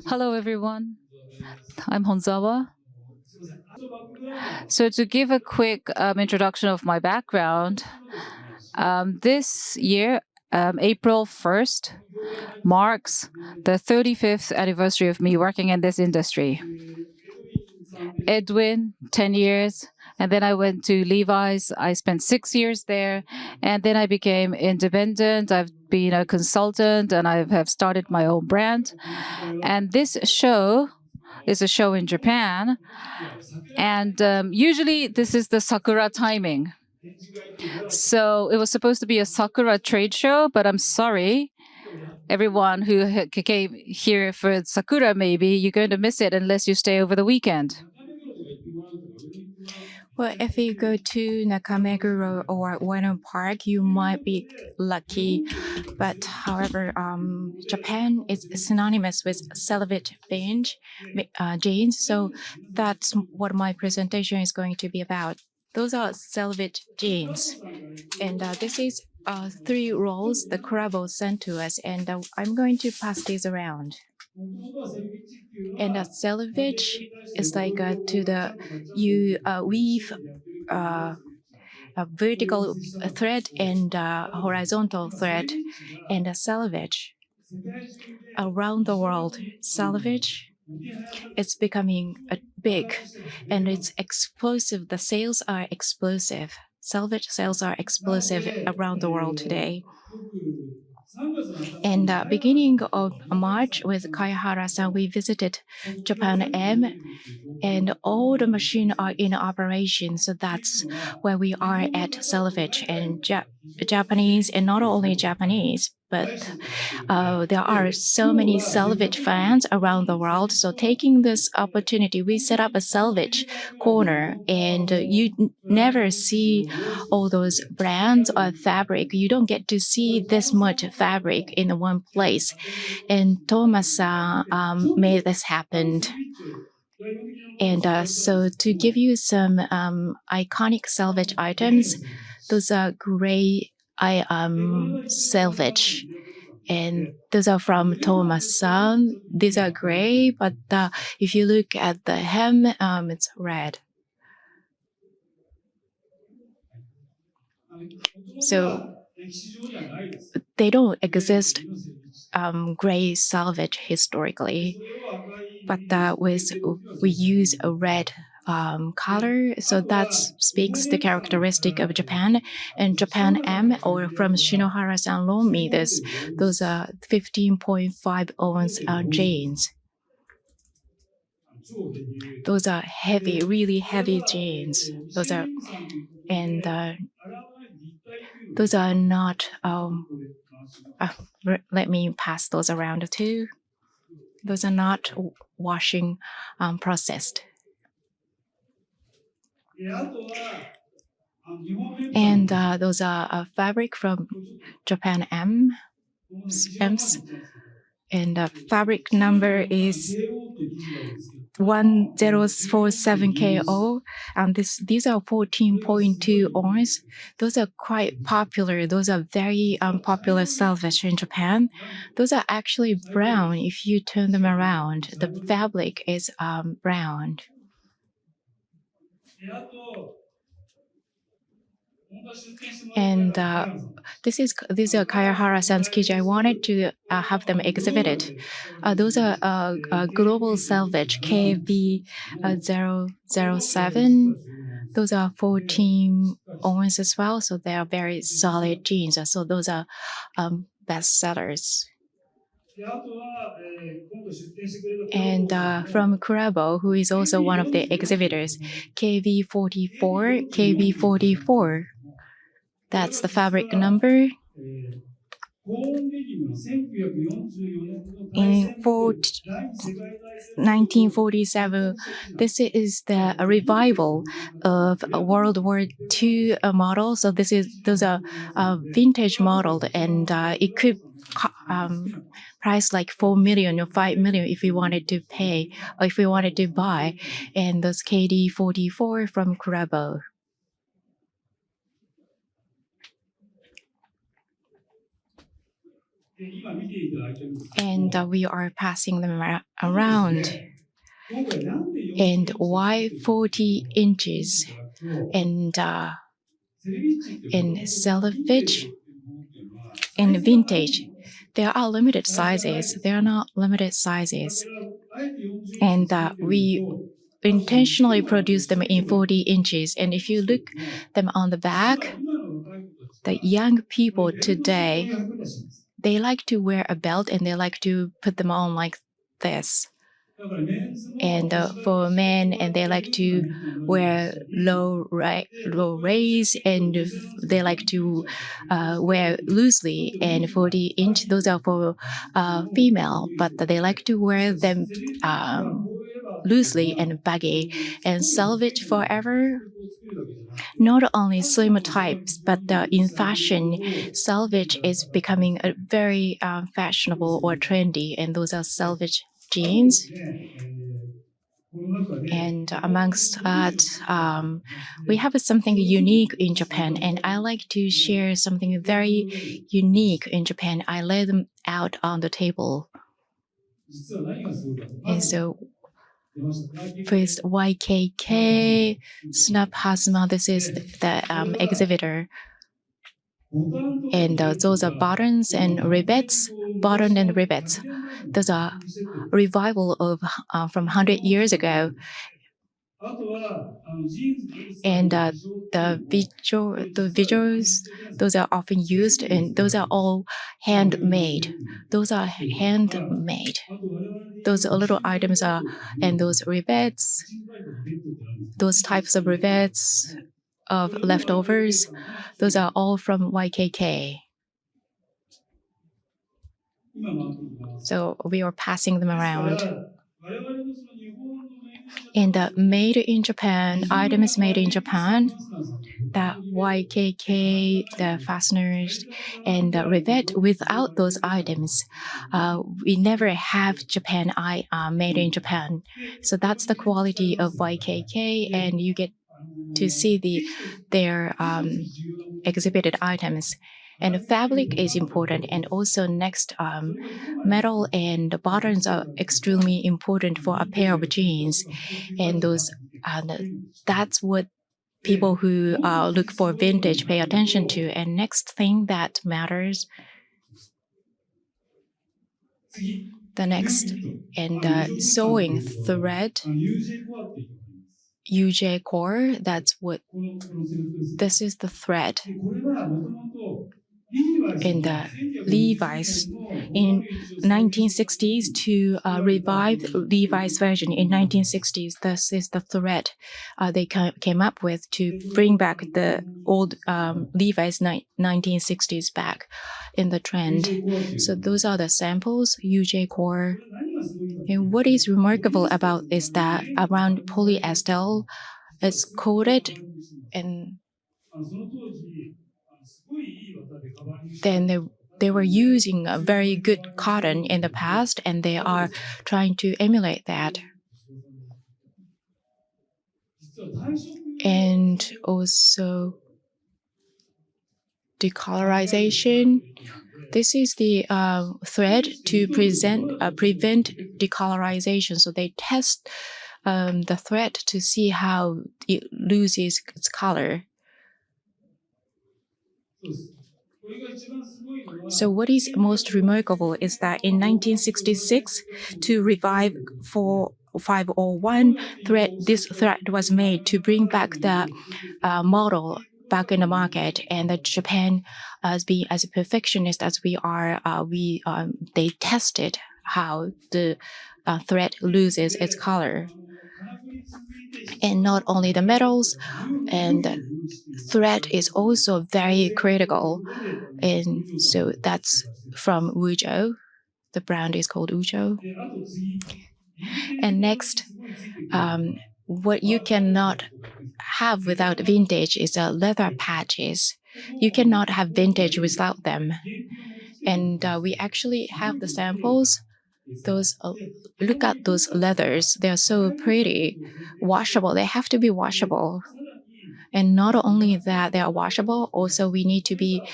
Hello, everyone. I'm Honzawa. So, to give a quick introduction of my background, this year, April 1st, marks the 35th anniversary of me working in this industry. Edwin, 10 years. And then I went to Levi's. I spent 6 years there. And then I became independent. I've been a consultant and I have started my own brand. And this show is a show in Japan. And usually this is the Sakura timing. So it was supposed to be a Sakura trade show, but I'm sorry. Everyone who came here for Sakura, maybe you're going to miss it unless you stay over the weekend. Well, if you go to Nakameguro or Ueno Park, you might be lucky. But however, Japan is synonymous with Selvedge jeans. So that's what my presentation is going to be about. Those are Selvedge jeans. And this is 3 rolls the Kurabo sent to us. And I'm going to pass these around. And selvage is like you weave a vertical thread and horizontal thread and a selvage around the world. Selvage is becoming big and it's explosive. The sales are explosive. Selvage sales are explosive around the world today. And beginning of March with Kayahara-san, we visited Japan M, and all the machines are in operation. So that's where we are at Selvedge, and Japanese, and not only Japanese, but there are so many Selvedge fans around the world. So taking this opportunity, we set up a Selvedge corner, and you never see all those brands of fabric. You don't get to see this much fabric in one place. And Thomas made this happen. And so to give you some iconic Selvedge items, those are gray Selvedge. And those are from Thomas-san. These are gray, but if you look at the hem, it's red. So they don't exist gray selvage historically, but we use a red color, so that speaks the characteristic of Japan. And Japan M, or from Shinohara-san loan me this, those are 15.5 ounce jeans. Those are heavy, really heavy jeans. Those are not. Let me pass those around too. Those are not washing processed. And those are fabric from Japan M's. And the fabric number is 1047KO. And these are 14.2 ounce. Those are quite popular. Those are very popular selvage in Japan. Those are actually brown if you turn them around. The fabric is brown. And these are Kayahara-san's kiji. I wanted to have them exhibited. Those are global selvage KB007. Those are 14 ounce as well, so they are very solid jeans. So those are best sellers. And from Kurabo, who is also one of the exhibitors, KB44. That's the fabric number. In 1947, this is the revival of a World War II model. So those are vintage model, and it could price like 4 million or 5 million if we wanted to pay or if we wanted to buy. And those KD44 from Kurabo. And we are passing them around. And why 40 inches? And in Selvedge and Vintage, there are limited sizes. There are not limited sizes. And we intentionally produce them in 40 inches. And if you look them on the back, the young people today, they like to wear a belt and they like to put them on like this. And for men, and they like to wear low rise, and they like to wear loosely. And 40-inch, those are for female, but they like to wear them loosely and baggy. And Selvedge Forever, not only slim types, but in fashion, Selvedge is becoming a very fashionable or trendy, and those are Selvedge jeans. And amongst that, we have something unique in Japan, and I like to share something very unique in Japan. I lay them out on the table. And so, first, YKK, Snap Hasma, this is the exhibitor. And those are buttons and rivets, button and rivets. Those are revival of from 100 years ago. And the visuals, those are often used, and those are all handmade. Those are handmade. Those little items are, and those rivets, those types of rivets of leftovers, those are all from YKK. So we are passing them around. And the made in Japan, items made in Japan, the YKK, the fasteners, and the rivet, without those items, we never have Japan made in Japan. So that's the quality of YKK, and you get to see their exhibited items. And the fabric is important, and also next, metal and buttons are extremely important for a pair of jeans, and those that's what people who look for vintage pay attention to. And next thing that matters, the next, and sewing thread, UJ core. That's what this is, the thread. In the Levi's in 1960s to revive Levi's version in 1960s. This is the thread they came up with to bring back the old Levi's 1960s back in the trend. So those are the samples, UJ core. And what is remarkable about is that around polyester, it's coated, and then they were using a very good cotton in the past, and they are trying to emulate that. And also decolorization. This is the thread to prevent decolorization. So they test the thread to see how it loses its color. So what is most remarkable is that in 1966, to revive 501 thread, this thread was made to bring back the model back in the market. And that Japan, as a perfectionist as we are, they tested how the thread loses its color. And not only the metals, and thread is also very critical. And so that's from Wuzhou. The brand is called Wuzhou. And next, what you cannot have without vintage is leather patches. You cannot have vintage without them. And we actually have the samples. Those look at those leathers. They are so pretty, washable. They have to be washable. And not only that, they are washable. Also, we need to be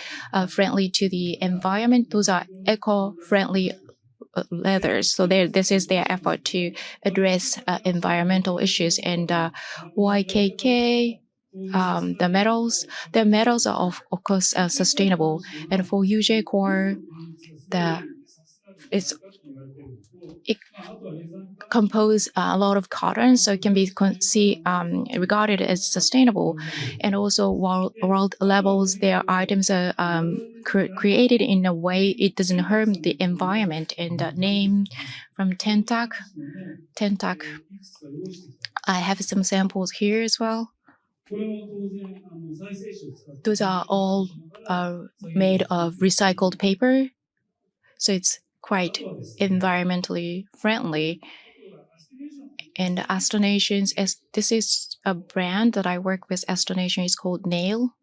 friendly to the environment. Those are eco-friendly leathers. So this is their effort to address environmental issues. And YKK, the metals are of course sustainable. And for UJ Core, the it compose a lot of cotton, so it can be regarded as sustainable. And also, world levels, their items are created in a way it doesn't harm the environment. And the name from Tentak, I have some samples here as well. Those are all made of recycled paper, so it's quite environmentally friendly. And Astonation, this is a brand that I work with. Astonation is called Nail.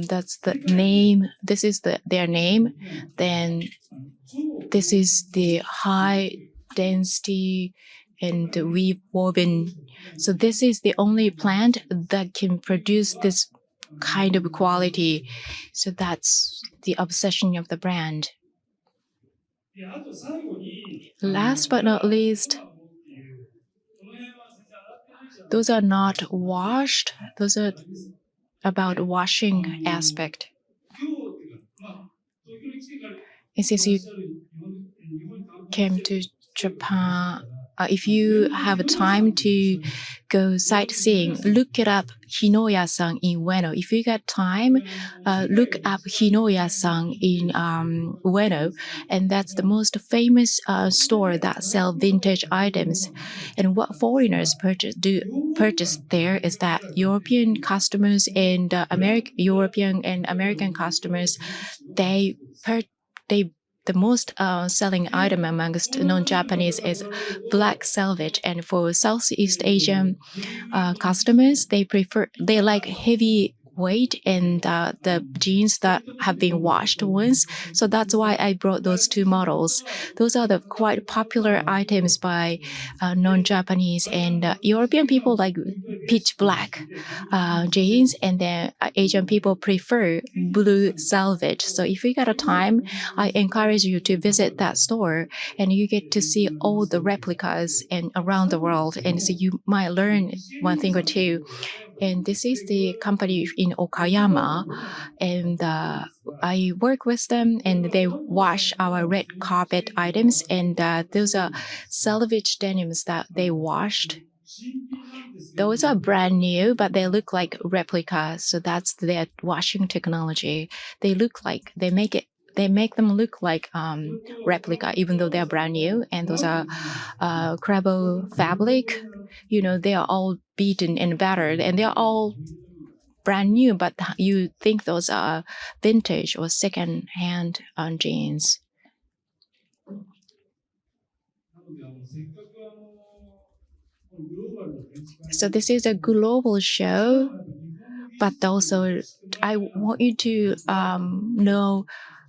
That's the name. This is their name. Then this is the high density and weave woven. So this is the only plant that can produce this kind of quality. So that's the obsession of the brand. Last but not least, those are not washed. Those are about washing aspect. And since you came to Japan, if you have time to go sightseeing, look it up, Hinoya-san in Ueno. If you got time, look up Hinoya-san in Ueno, and that's the most famous store that sell vintage items. And what foreigners purchase there is that European customers and European and American customers, the most selling item amongst non-Japanese is black selvage, and for Southeast Asian customers, they like heavy weight and the jeans that have been washed once. So that's why I brought those two models. Those are the quite popular items by non-Japanese and European people like pitch black jeans, and then Asian people prefer blue selvage. So if you got a time, I encourage you to visit that store, and you get to see all the replicas and around the world, and so you might learn one thing or two. And this is the company in Okayama, and I work with them, and they wash our red carpet items, and those are salvage denims that they washed. Those are brand new, but they look like replicas, so that's their washing technology. They make them look like replica, even though they're brand new. And those are crabo fabric. They are all beaten and battered, and they're all brand new, but you think those are vintage or second-hand jeans. So this is a global show, but also I want you to know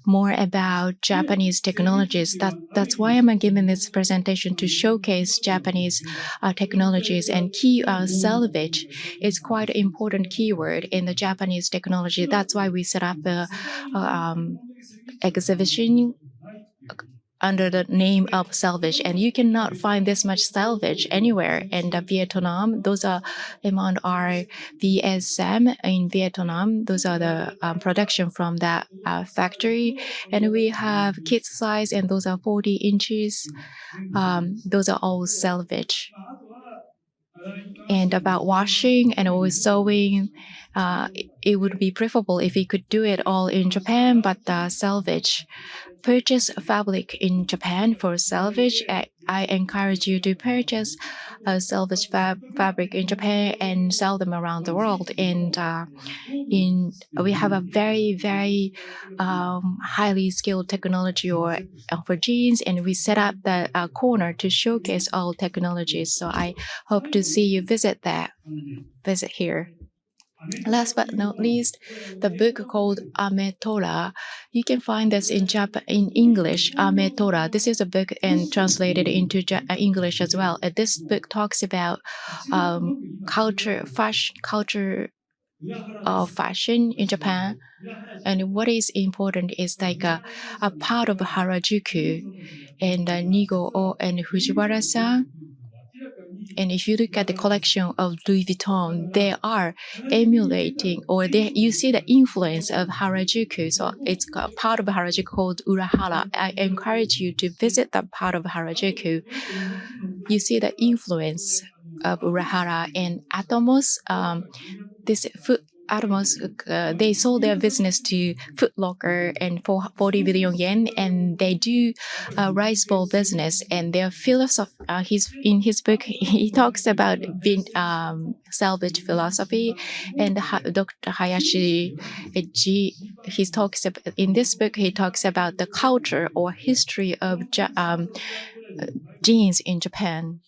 more about Japanese technologies. That's why I'm giving this presentation, to showcase Japanese technologies. And selvage is quite an important keyword in the Japanese technology. That's why we set up the exhibition under the name of selvage, and you cannot find this much selvage anywhere in Vietnam. Those are among our VSM in Vietnam. Those are the production from that factory, and we have kids size, and those are 40 inches. Those are all selvage. And about washing and always sewing, it would be preferable if we could do it all in Japan, but selvage. Purchase fabric in Japan for selvage. I encourage you to purchase selvage fabric in Japan and sell them around the world. And we have a very, very highly skilled technology for jeans, and we set up the corner to showcase all technologies. So I hope to see you visit here. Last but not least, the book called Ametora. You can find this in Japan in English. Ametora. This is a book and translated into English as well. And this book talks about culture of fashion in Japan. And what is important is like a part of Harajuku and Nigo and Fujiwara-san. And if you look at the collection of Louis Vuitton, they are emulating or you see the influence of Harajuku. So it's a part of Harajuku called Urahara. I encourage you to visit that part of Harajuku. You see the influence of Urahara and Atomos. This food Atomos, they sold their business to Foot Locker and for 40 billion yen, and they do rice bowl business. And their philosophy, in his book, he talks about salvage philosophy, and Dr. Hayashi he talks about, in this book he talks about the culture or history of jeans in Japan.